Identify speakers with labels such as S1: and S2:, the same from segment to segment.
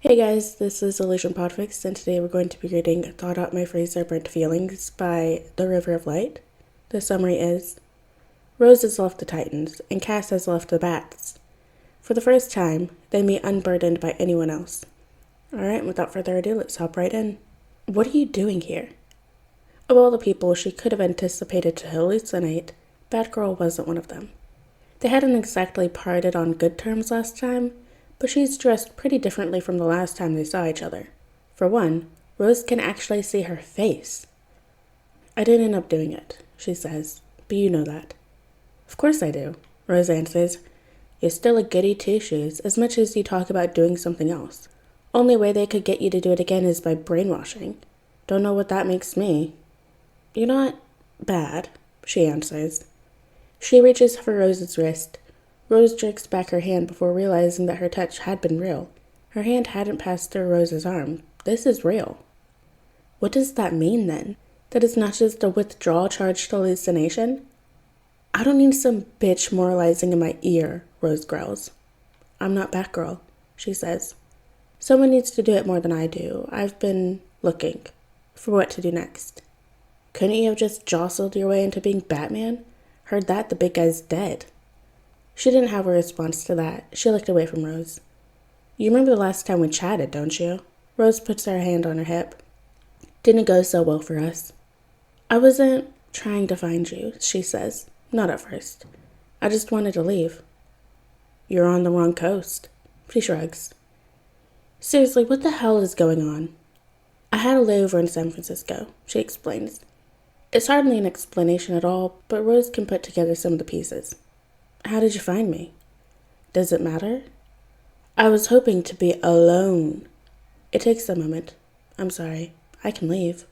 S1: Hey guys, this is Illusion Podfic, and today we're going to be reading Thawed Out My Freezerburnt Feelings by The River of Light. The summary is, Rose has left the Titans, and Cass has left the Bats. For the first time, they meet unburdened by anyone else. Alright, without further ado, let's hop right in. What are you doing here? Of all the people she could have anticipated to hallucinate, Batgirl wasn't one of them. They hadn't exactly parted on good terms last time, but she's dressed pretty differently from the last time they saw each other. For one, Rose can actually see her face. I didn't end up doing it, she says, but you know that. Of course I do, Rose answers. You're still a goody two-shoes as much as you talk about doing something else. Only way they could get you to do it again is by brainwashing. Don't know what that makes me. You're not bad, she answers. She reaches for Rose's wrist. Rose jerks back her hand before realizing that her touch had been real. Her hand hadn't passed through Rose's arm. This is real. What does that mean, then? That it's not just a withdrawal-charged hallucination? I don't need some bitch moralizing in my ear, Rose growls. I'm not Batgirl, she says. Someone needs to do it more than I do. I've been looking for what to do next. Couldn't you have just jostled your way into being Batman? Heard that the big guy's dead. She didn't have a response to that. She looked away from Rose. You remember the last time we chatted, don't you? Rose puts her hand on her hip. Didn't go so well for us. I wasn't trying to find you, she says. Not at first. I just wanted to leave. You're on the wrong coast. She shrugs. Seriously, what the hell is going on? I had a layover in San Francisco, she explains. It's hardly an explanation at all, but Rose can put together some of the pieces. How did you find me? Does it matter? I was hoping to be alone. It takes a moment. I'm sorry. I can leave.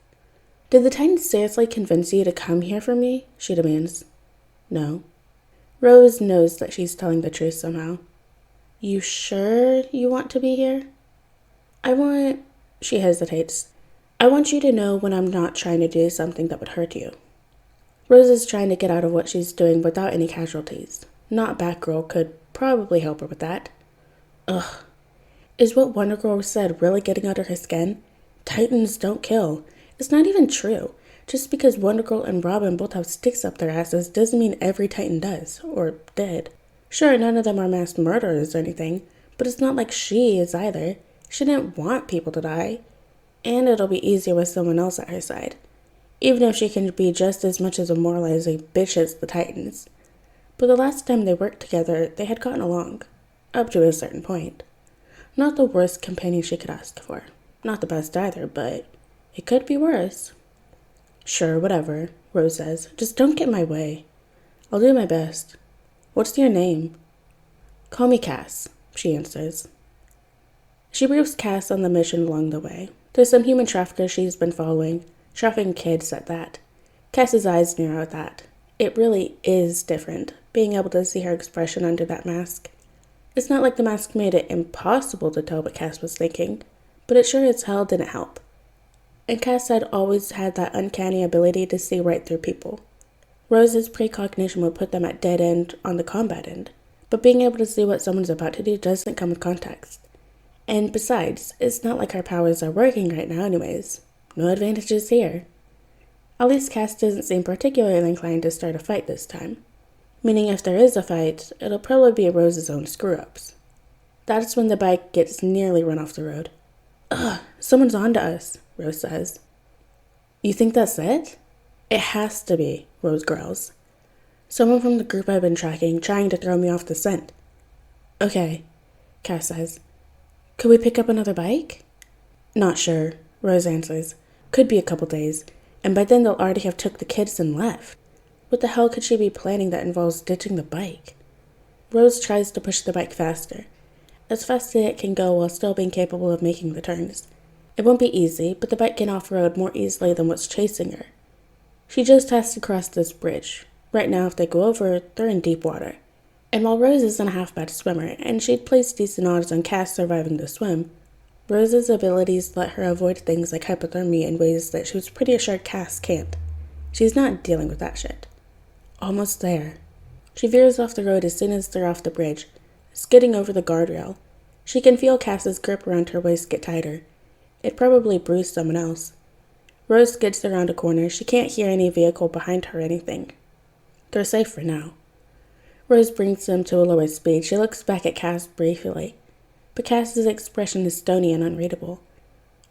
S1: Did the Titans seriously convince you to come here for me? She demands. No. Rose knows that she's telling the truth somehow. You sure you want to be here? She hesitates. I want you to know when I'm not trying to do something that would hurt you. Rose is trying to get out of what she's doing without any casualties. Not Batgirl could probably help her with that. Ugh. Is what Wonder Girl said really getting under her skin? Titans don't kill. It's not even true. Just because Wonder Girl and Robin both have sticks up their asses doesn't mean every Titan does, or did. Sure, none of them are mass murderers or anything, but it's not like she is either. She didn't want people to die. And it'll be easier with someone else at her side. Even if she can be just as much as a moralizing bitch as the Titans. But the last time they worked together, they had gotten along. Up to a certain point. Not the worst companion she could ask for. Not the best either, but it could be worse. Sure, whatever, Rose says. Just don't get in my way. I'll do my best. What's your name? Call me Cass, she answers. She briefs Cass on the mission along the way. There's some human traffickers she's been following. Trafficking kids at that. Cass's eyes narrow at that. It really is different, being able to see her expression under that mask. It's not like the mask made it impossible to tell what Cass was thinking, but it sure as hell didn't help. And Cass had always had that uncanny ability to see right through people. Rose's precognition would put them at dead end on the combat end, but being able to see what someone's about to do doesn't come with context. And besides, it's not like her powers are working right now anyways. No advantages here. At least Cass doesn't seem particularly inclined to start a fight this time. Meaning if there is a fight, it'll probably be Rose's own screw-ups. That's when the bike gets nearly run off the road. Ugh, someone's onto us, Rose says. You think that's it? It has to be, Rose growls. Someone from the group I've been tracking, trying to throw me off the scent. Okay, Cass says. Could we pick up another bike? Not sure, Rose answers. Could be a couple days, and by then they'll already have took the kids and left. What the hell could she be planning that involves ditching the bike? Rose tries to push the bike faster, as fast as it can go while still being capable of making the turns. It won't be easy, but the bike can off-road more easily than what's chasing her. She just has to cross this bridge. Right now, if they go over, they're in deep water. And while Rose isn't a half-bad swimmer, and she'd place decent odds on Cass surviving the swim, Rose's abilities let her avoid things like hypothermia in ways that she was pretty sure Cass can't. She's not dealing with that shit. Almost there. She veers off the road as soon as they're off the bridge, skidding over the guardrail. She can feel Cass's grip around her waist get tighter. It probably bruised someone else. Rose skids around a corner. She can't hear any vehicle behind her or anything. They're safe for now. Rose brings them to a lower speed. She looks back at Cass briefly, but Cass's expression is stony and unreadable.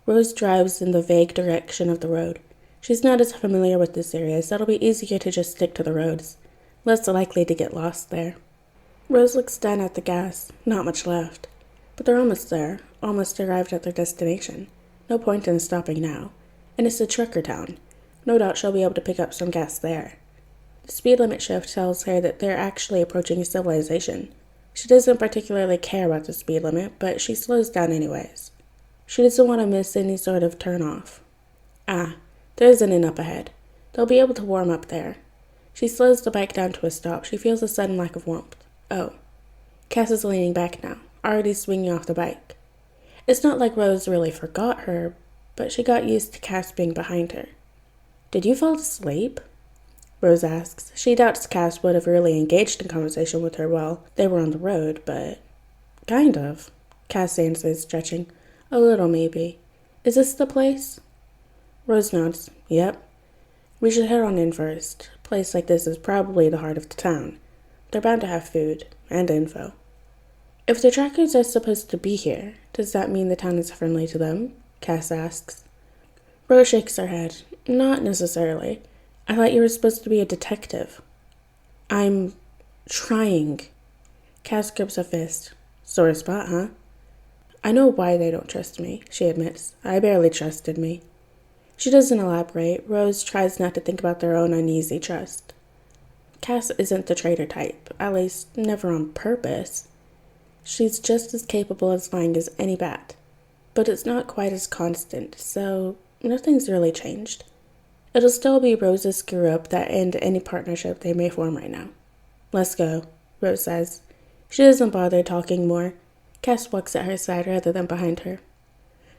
S1: Rose drives in the vague direction of the road. She's not as familiar with this area, so it'll be easier to just stick to the roads, less likely to get lost there. Rose looks down at the gas. Not much left. But they're almost there, almost arrived at their destination. No point in stopping now. And it's a trucker town. No doubt she'll be able to pick up some gas there. The speed limit shift tells her that they're actually approaching civilization. She doesn't particularly care about the speed limit, but she slows down anyways. She doesn't want to miss any sort of turn-off. There isn't an up ahead. They'll be able to warm up there. She slows the bike down to a stop. She feels a sudden lack of warmth. Oh. Cass is leaning back now, already swinging off the bike. It's not like Rose really forgot her, but she got used to Cass being behind her. Did you fall asleep? Rose asks. She doubts Cass would have really engaged in conversation with her while they were on the road, but... Kind of, Cass answers, stretching. A little, maybe. Is this the place? Rose nods. Yep. We should head on in first. A place like this is probably the heart of the town. They're bound to have food and info. If the trackers are supposed to be here, does that mean the town is friendly to them? Cass asks. Rose shakes her head. Not necessarily. I thought you were supposed to be a detective. I'm trying. Cass grips a fist. Sore spot, huh? I know why they don't trust me, she admits. I barely trusted me. She doesn't elaborate. Rose tries not to think about their own uneasy trust. Cass isn't the traitor type, at least never on purpose. She's just as capable of lying as any bat, but it's not quite as constant, so nothing's really changed. It'll still be Rose's screw-up that end any partnership they may form right now. Let's go, Rose says. She doesn't bother talking more. Cass walks at her side rather than behind her.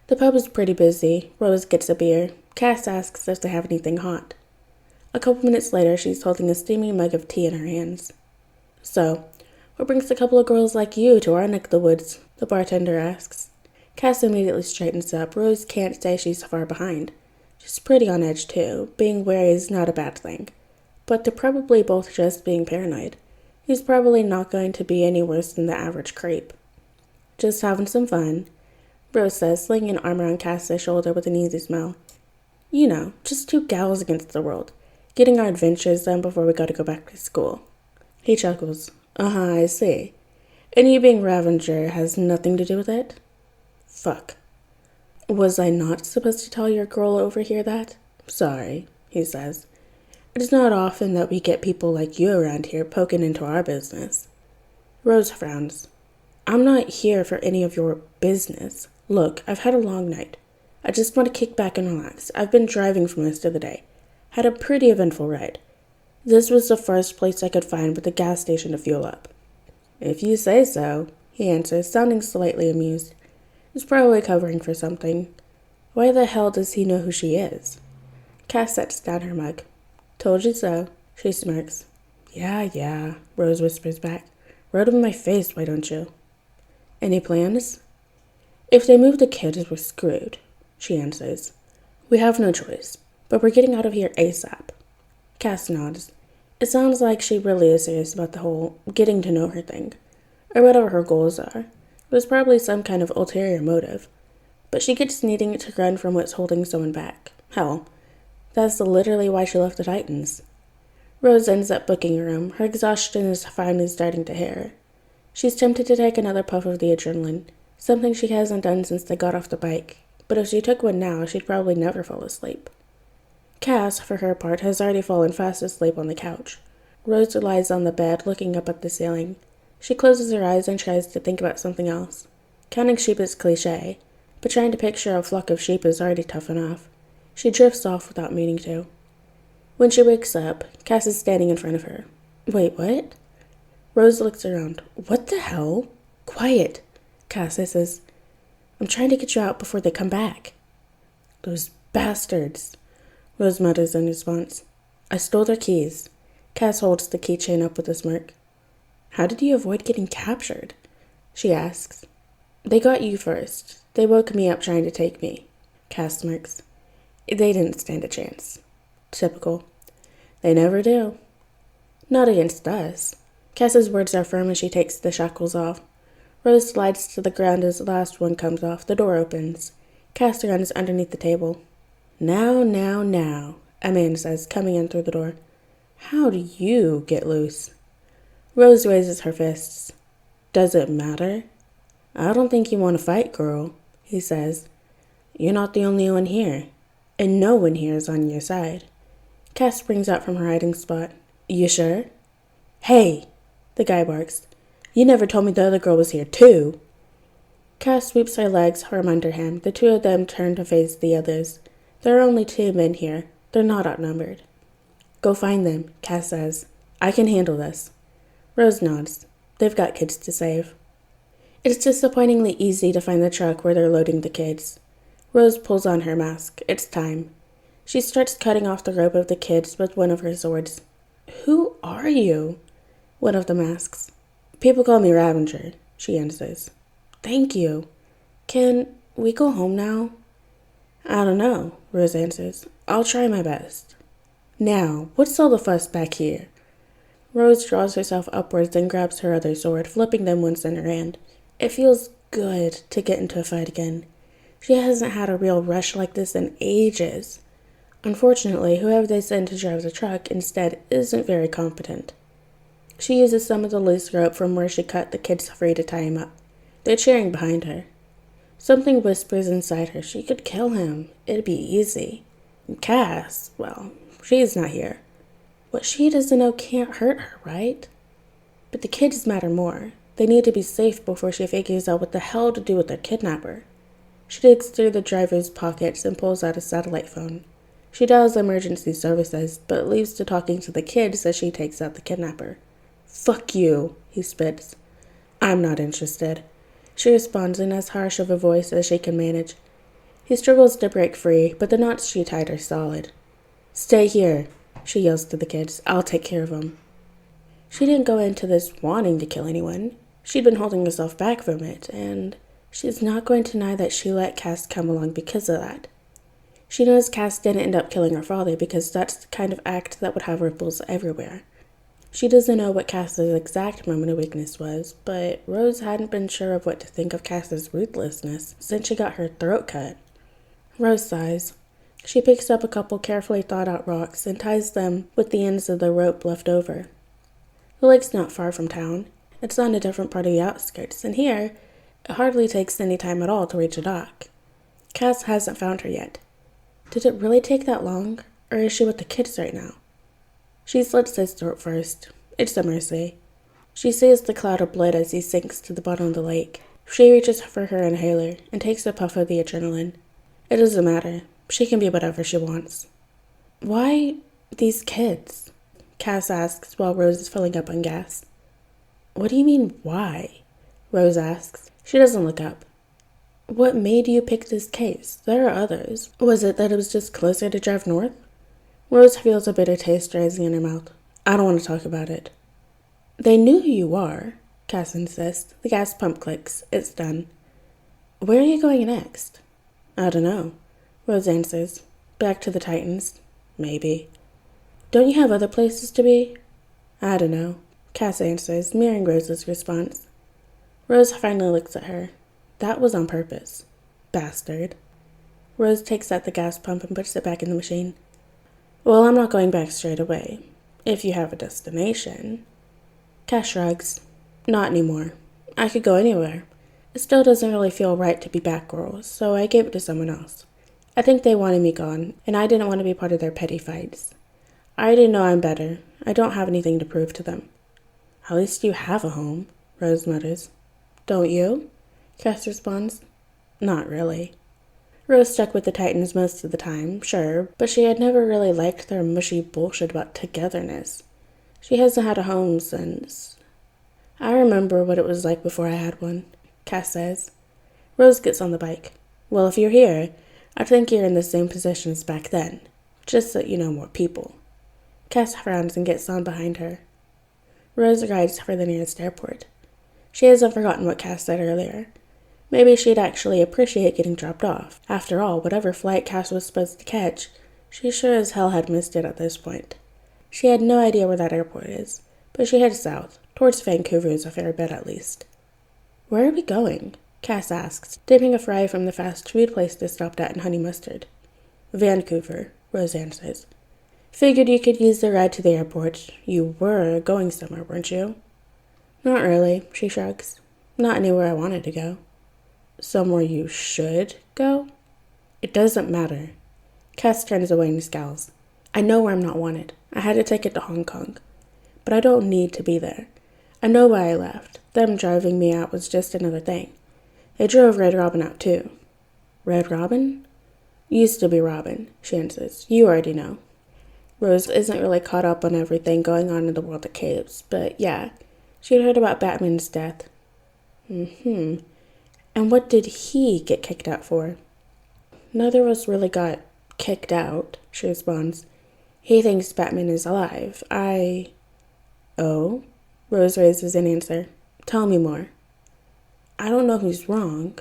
S1: The pub is pretty busy. Rose gets a beer. Cass asks if they have anything hot. A couple minutes later, she's holding a steaming mug of tea in her hands. So, what brings a couple of girls like you to our neck of the woods? The bartender asks. Cass immediately straightens up. Rose can't say she's far behind. She's pretty on edge, too. Being wary is not a bad thing. But they're probably both just being paranoid. He's probably not going to be any worse than the average creep. Just having some fun, Rose says, slinging an arm around Cass's shoulder with an easy smile. You know, just two gals against the world. Getting our adventures done before we gotta go back to school. He chuckles. I see. And you being Ravenger has nothing to do with it? Fuck. Was I not supposed to tell your girl over here that? Sorry, he says. It's not often that we get people like you around here poking into our business. Rose frowns. I'm not here for any of your business. Look, I've had a long night. I just want to kick back and relax. I've been driving for most of the day. Had a pretty eventful ride. This was the first place I could find with a gas station to fuel up. If you say so, he answers, sounding slightly amused. He's probably covering for something. Why the hell does he know who she is? Cass sets down her mug. Told you so, she smirks. Yeah, Rose whispers back. Right in my face, why don't you? Any plans? If they move the kids, we're screwed, she answers. We have no choice, but we're getting out of here ASAP. Cass nods. It sounds like she really is serious about the whole getting to know her thing, or whatever her goals are. There's probably some kind of ulterior motive, but she gets needing to run from what's holding someone back. Hell, that's literally why she left the Titans. Rose ends up booking a room. Her exhaustion is finally starting to hit her. She's tempted to take another puff of the adrenaline, something she hasn't done since they got off the bike, but if she took one now, she'd probably never fall asleep. Cass, for her part, has already fallen fast asleep on the couch. Rose lies on the bed, looking up at the ceiling. She closes her eyes and tries to think about something else. Counting sheep is cliché, but trying to picture a flock of sheep is already tough enough. She drifts off without meaning to. When she wakes up, Cass is standing in front of her. Wait, what? Rose looks around. What the hell? Quiet, Cass says. I'm trying to get you out before they come back. Those bastards, Rose mutters in response. I stole their keys. Cass holds the keychain up with a smirk. How did you avoid getting captured? She asks. They got you first. They woke me up trying to take me. Cass smirks. They didn't stand a chance. Typical. They never do. Not against us. Cass's words are firm as she takes the shackles off. Rose slides to the ground as the last one comes off. The door opens. Cass runs underneath the table. Now, a man says, coming in through the door. How do you get loose? Rose raises her fists. Does it matter? I don't think you want to fight, girl, he says. You're not the only one here, and no one here is on your side. Cass springs out from her hiding spot. You sure? Hey, the guy barks. You never told me the other girl was here, too. Cass sweeps her legs from under him. The two of them turn to face the others. There are only 2 men here. They're not outnumbered. Go find them, Cass says. I can handle this. Rose nods. They've got kids to save. It's disappointingly easy to find the truck where they're loading the kids. Rose pulls on her mask. It's time. She starts cutting off the rope of the kids with one of her swords. Who are you? One of them asks. People call me Ravenger, she answers. Thank you. Can we go home now? I don't know, Rose answers. I'll try my best. Now, what's all the fuss back here? Rose draws herself upwards and grabs her other sword, flipping them once in her hand. It feels good to get into a fight again. She hasn't had a real rush like this in ages. Unfortunately, whoever they send to drive the truck instead isn't very competent. She uses some of the loose rope from where she cut the kids free to tie him up. They're cheering behind her. Something whispers inside her she could kill him. It'd be easy. And Cass, well, she's not here. What she doesn't know can't hurt her, right? But the kids matter more. They need to be safe before she figures out what the hell to do with their kidnapper. She digs through the driver's pockets and pulls out a satellite phone. She dials emergency services, but leaves to talking to the kids as she takes out the kidnapper. Fuck you, he spits. I'm not interested. She responds in as harsh of a voice as she can manage. He struggles to break free, but the knots she tied are solid. Stay here, she yells to the kids. I'll take care of them. She didn't go into this wanting to kill anyone. She'd been holding herself back from it, and she's not going to deny that she let Cass come along because of that. She knows Cass didn't end up killing her father because that's the kind of act that would have ripples everywhere. She doesn't know what Cass's exact moment of weakness was, but Rose hadn't been sure of what to think of Cass's ruthlessness since she got her throat cut. Rose sighs. She picks up a couple carefully thought out rocks and ties them with the ends of the rope left over. The lake's not far from town. It's on a different part of the outskirts, and here, it hardly takes any time at all to reach a dock. Cass hasn't found her yet. Did it really take that long, or is she with the kids right now? She slits his throat first. It's a mercy. She sees the cloud of blood as he sinks to the bottom of the lake. She reaches for her inhaler and takes a puff of the adrenaline. It doesn't matter. She can be whatever she wants. Why these kids? Cass asks while Rose is filling up on gas. What do you mean, why? Rose asks. She doesn't look up. What made you pick this case? There are others. Was it that it was just closer to drive north? Rose feels a bitter taste rising in her mouth. I don't want to talk about it. They knew who you are, Cass insists. The gas pump clicks. It's done. Where are you going next? I don't know, Rose answers. Back to the Titans. Maybe. Don't you have other places to be? I don't know, Cass answers, mirroring Rose's response. Rose finally looks at her. That was on purpose. Bastard. Rose takes out the gas pump and puts it back in the machine. Well, I'm not going back straight away. If you have a destination. Cass shrugs. Not anymore. I could go anywhere. It still doesn't really feel right to be Batgirl, so I gave it to someone else. I think they wanted me gone, and I didn't want to be part of their petty fights. I already know I'm better. I don't have anything to prove to them. At least you have a home, Rose mutters. Don't you? Cass responds. Not really. Rose stuck with the Titans most of the time, sure, but she had never really liked their mushy bullshit about togetherness. She hasn't had a home since... I remember what it was like before I had one, Cass says. Rose gets on the bike. Well, if you're here, I think you're in the same position as back then, just so you know more people. Cass frowns and gets on behind her. Rose rides for the nearest airport. She hasn't forgotten what Cass said earlier. Maybe she'd actually appreciate getting dropped off. After all, whatever flight Cass was supposed to catch, she sure as hell had missed it at this point. She had no idea where that airport is, but she headed south, towards Vancouver's a fair bit at least. Where are we going? Cass asked, dipping a fry from the fast food place they stopped at in honey mustard. Vancouver, Rose answers. Figured you could use the ride to the airport. You were going somewhere, weren't you? Not really, she shrugs. Not anywhere I wanted to go. Somewhere you should go? It doesn't matter. Cass turns away and scowls. I know where I'm not wanted. I had a ticket to Hong Kong. But I don't need to be there. I know why I left. Them driving me out was just another thing. They drove Red Robin out too. Red Robin? Used to be Robin, she answers. You already know. Rose isn't really caught up on everything going on in the world of caves, but yeah, she'd heard about Batman's death. And what did he get kicked out for? Neither of us really got kicked out, she responds. He thinks Batman is alive. Oh? Rose raises an answer. Tell me more. I don't know who's wrong.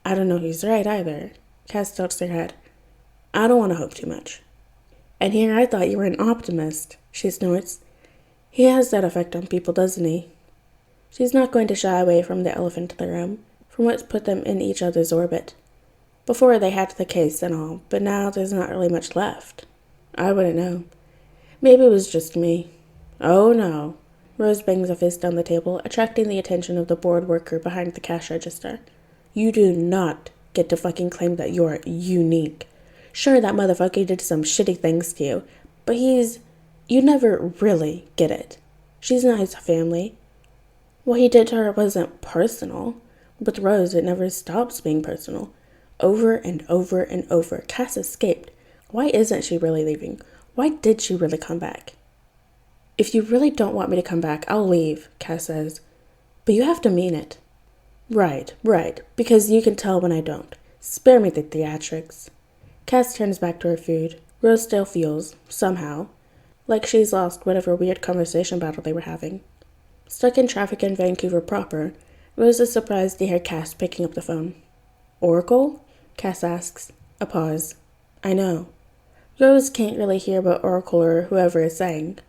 S1: I don't know who's right either. Cass tilts her head. I don't want to hope too much. And here I thought you were an optimist, she snorts. He has that effect on people, doesn't he? She's not going to shy away from the elephant in the room, from what's put them in each other's orbit. Before they had the case and all, but now there's not really much left. I wouldn't know. Maybe it was just me. Oh no. Rose bangs a fist on the table, attracting the attention of the bored worker behind the cash register. You do not get to fucking claim that you're unique. Sure, that motherfucker did some shitty things to you, but you never really get it. She's not his family. What he did to her wasn't personal. With Rose, it never stops being personal. Over and over and over, Cass escaped. Why isn't she really leaving? Why did she really come back? If you really don't want me to come back, I'll leave, Cass says. But you have to mean it. Right, because you can tell when I don't. Spare me the theatrics. Cass turns back to her food. Rose still feels, somehow, like she's lost whatever weird conversation battle they were having. Stuck in traffic in Vancouver proper, Rose is surprised to hear Cass picking up the phone. Oracle? Cass asks. A pause. I know. Rose can't really hear what Oracle or whoever is saying.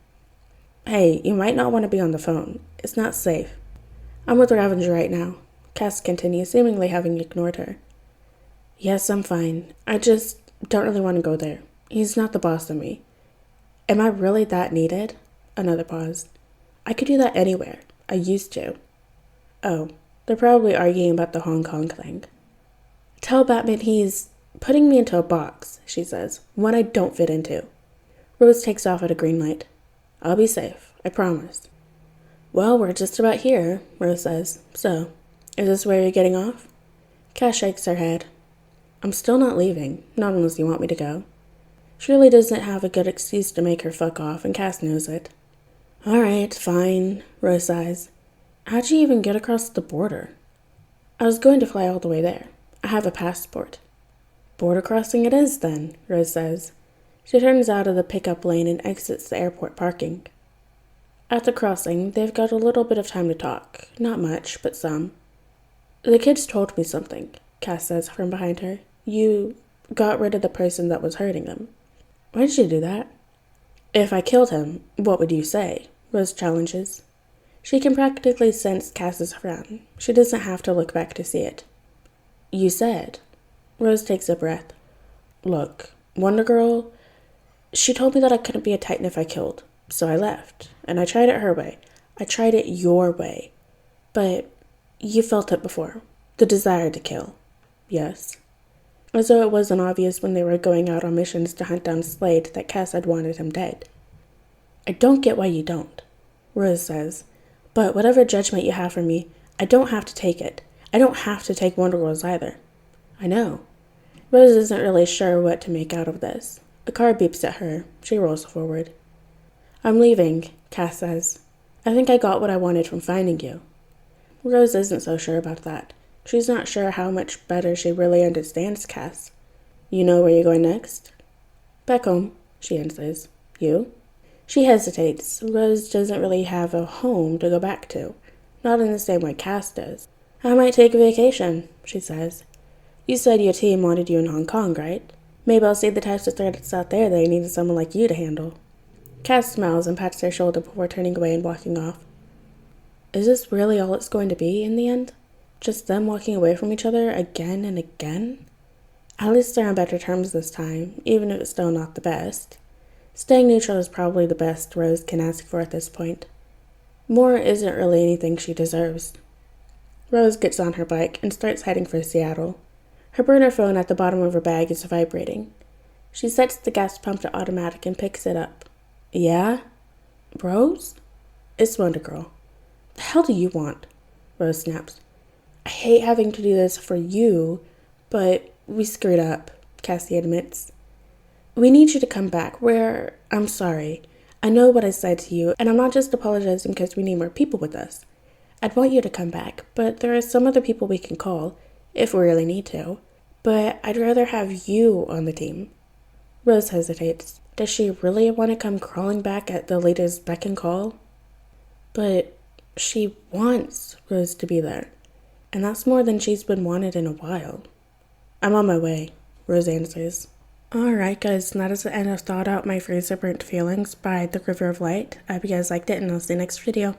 S1: Hey, you might not want to be on the phone. It's not safe. I'm with Ravenger right now. Cass continues, seemingly having ignored her. Yes, I'm fine. I just don't really want to go there. He's not the boss of me. Am I really that needed? Another pause. I could do that anywhere. I used to. Oh, they're probably arguing about the Hong Kong thing. Tell Batman he's putting me into a box, she says, one I don't fit into. Rose takes off at a green light. I'll be safe, I promise. Well, we're just about here, Rose says. So, is this where you're getting off? Cass shakes her head. I'm still not leaving, not unless you want me to go. She really doesn't have a good excuse to make her fuck off, and Cass knows it. Alright, fine, Rose sighs. How'd you even get across the border? I was going to fly all the way there. I have a passport. Border crossing it is, then, Rose says. She turns out of the pickup lane and exits the airport parking. At the crossing, they've got a little bit of time to talk. Not much, but some. The kids told me something, Cass says from behind her. You got rid of the person that was hurting them. Why did you do that? If I killed him, what would you say? Rose challenges. She can practically sense Cass's frown. She doesn't have to look back to see it. You said. Rose takes a breath. Look, Wonder Girl, she told me that I couldn't be a Titan if I killed, so I left, and I tried it her way. I tried it your way. But you felt it before, the desire to kill. Yes. As though it wasn't obvious when they were going out on missions to hunt down Slade that Cass had wanted him dead. I don't get why you don't, Rose says, but whatever judgment you have for me, I don't have to take it. I don't have to take Wonder Girl's either. I know. Rose isn't really sure what to make out of this. A car beeps at her. She rolls forward. I'm leaving, Cass says. I think I got what I wanted from finding you. Rose isn't so sure about that. She's not sure how much better she really understands Cass. You know where you're going next? Back home, she answers. You? She hesitates. Rose doesn't really have a home to go back to. Not in the same way Cass does. I might take a vacation, she says. You said your team wanted you in Hong Kong, right? Maybe I'll see the types of threats out there they needed someone like you to handle. Cass smiles and pats their shoulder before turning away and walking off. Is this really all it's going to be in the end? Just them walking away from each other again and again? At least they're on better terms this time, even if it's still not the best. Staying neutral is probably the best Rose can ask for at this point. More isn't really anything she deserves. Rose gets on her bike and starts heading for Seattle. Her burner phone at the bottom of her bag is vibrating. She sets the gas pump to automatic and picks it up. Yeah? Rose? It's Wonder Girl. The hell do you want? Rose snaps. I hate having to do this for you, but we screwed up, Cassie admits. We need you to come back. I'm sorry. I know what I said to you, and I'm not just apologizing because we need more people with us. I'd want you to come back, but there are some other people we can call, if we really need to. But I'd rather have you on the team. Rose hesitates. Does she really want to come crawling back at the leader's beck and call? But she wants Rose to be there, and that's more than she's been wanted in a while. I'm on my way, Rose answers. Alright guys, that is the end of Thawed Out My Freezer Burnt Feelings by The River of Light. I hope you guys liked it, and I'll see you next video.